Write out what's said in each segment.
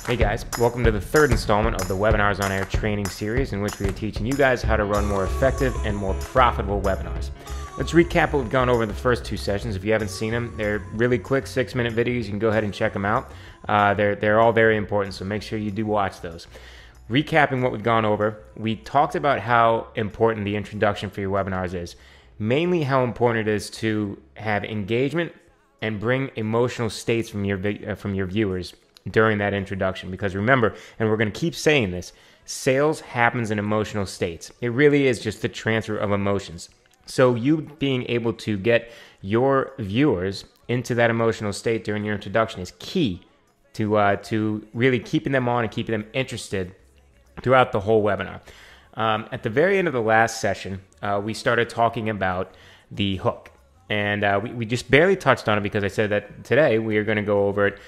Hey guys, welcome to the third installment of the Webinars on Air training series, in which we are teaching you guys how to run more effective and more profitable webinars. Let's recap what we've gone over in the first two sessions. If you haven't seen them, they're really quick 6-minute videos. You can go ahead and check them out. They're all very important, so make sure you do watch those. Recapping what we've gone over, we talked about how important the introduction for your webinars is. Mainly how important it is to have engagement and bring emotional states from your viewers during that introduction. Because remember, and we're going to keep saying this, sales happens in emotional states. It really is just the transfer of emotions. So you being able to get your viewers into that emotional state during your introduction is key to really keeping them on and keeping them interested throughout the whole webinar. At the very end of the last session, we started talking about the hook. And we just barely touched on it because I said that today we are going to go over it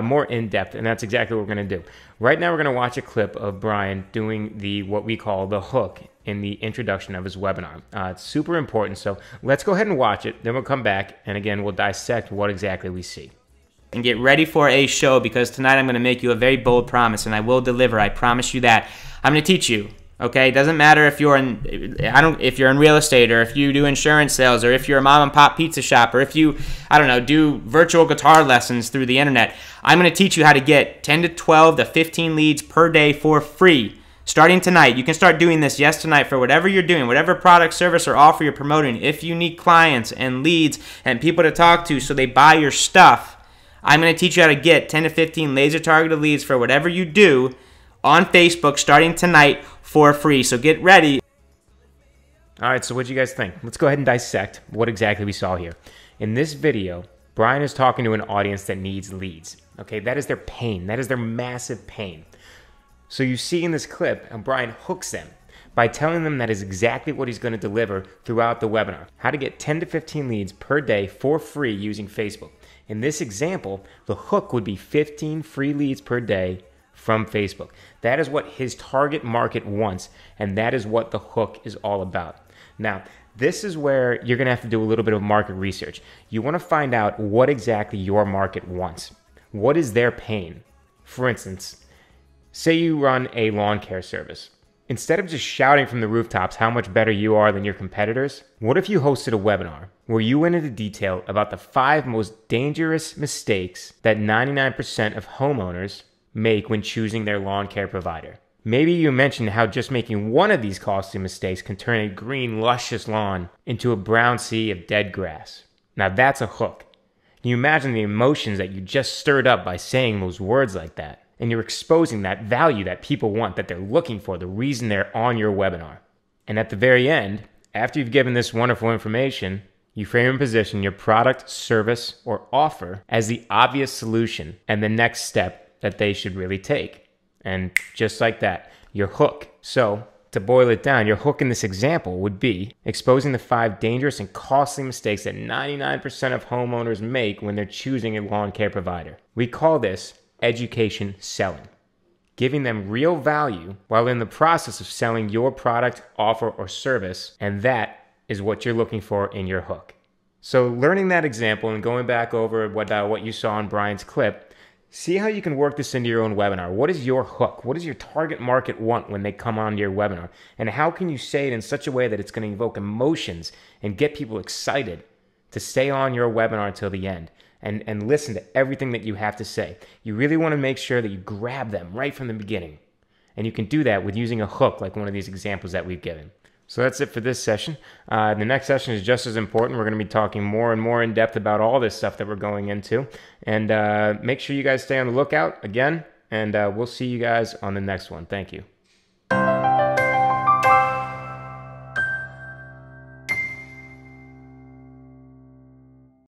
more in depth, and that's exactly what we're going to do. Right now we're going to watch a clip of Brian doing what we call the hook in the introduction of his webinar. It's super important, so let's go ahead and watch it, then we'll come back, and again, we'll dissect what exactly we see. And get ready for a show, because tonight I'm going to make you a very bold promise, and I will deliver. I promise you that. I'm going to teach you. Okay, it doesn't matter if you're in real estate, or if you do insurance sales, or if you're a mom and pop pizza shop, or if you, do virtual guitar lessons through the internet. I'm going to teach you how to get 10 to 12 to 15 leads per day for free. Starting tonight, you can start doing this, tonight, for whatever you're doing, whatever product, service, or offer you're promoting. If you need clients and leads and people to talk to so they buy your stuff, I'm going to teach you how to get 10 to 15 laser-targeted leads for whatever you do on Facebook starting tonight for free. So get ready. All right, so what do you guys think? Let's go ahead and dissect what exactly we saw here. In this video, Brian is talking to an audience that needs leads. Okay, that is their pain. That is their massive pain. So you see in this clip how Brian hooks them by telling them that is exactly what he's going to deliver throughout the webinar. How to get 10 to 15 leads per day for free using Facebook. In this example, the hook would be 15 free leads per day from Facebook. That is what his target market wants, and that is what the hook is all about. Now, this is where you're going to have to do a little bit of market research. You want to find out what exactly your market wants. What is their pain? For instance, say you run a lawn care service. Instead of just shouting from the rooftops how much better you are than your competitors, what if you hosted a webinar where you went into detail about the 5 most dangerous mistakes that 99% of homeowners make when choosing their lawn care provider? Maybe you mentioned how just making one of these costly mistakes can turn a green, luscious lawn into a brown sea of dead grass. Now that's a hook. Can you imagine the emotions that you just stirred up by saying those words like that? And you're exposing that value that people want, that they're looking for, the reason they're on your webinar. And at the very end, after you've given this wonderful information, you frame and position your product, service, or offer as the obvious solution and the next step that they should really take. And just like that, your hook. So, to boil it down, your hook in this example would be exposing the 5 dangerous and costly mistakes that 99% of homeowners make when they're choosing a lawn care provider. We call this education selling. Giving them real value while in the process of selling your product, offer, or service, and that is what you're looking for in your hook. So learning that example and going back over what you saw in Brian's clip, see how you can work this into your own webinar. What is your hook? What does your target market want when they come on to your webinar? And how can you say it in such a way that it's going to evoke emotions and get people excited to stay on your webinar until the end and listen to everything that you have to say? You really want to make sure that you grab them right from the beginning. And you can do that with using a hook like one of these examples that we've given. So that's it for this session. The next session is just as important. We're going to be talking more and more in depth about all this stuff that we're going into. And make sure you guys stay on the lookout again, and we'll see you guys on the next one. Thank you.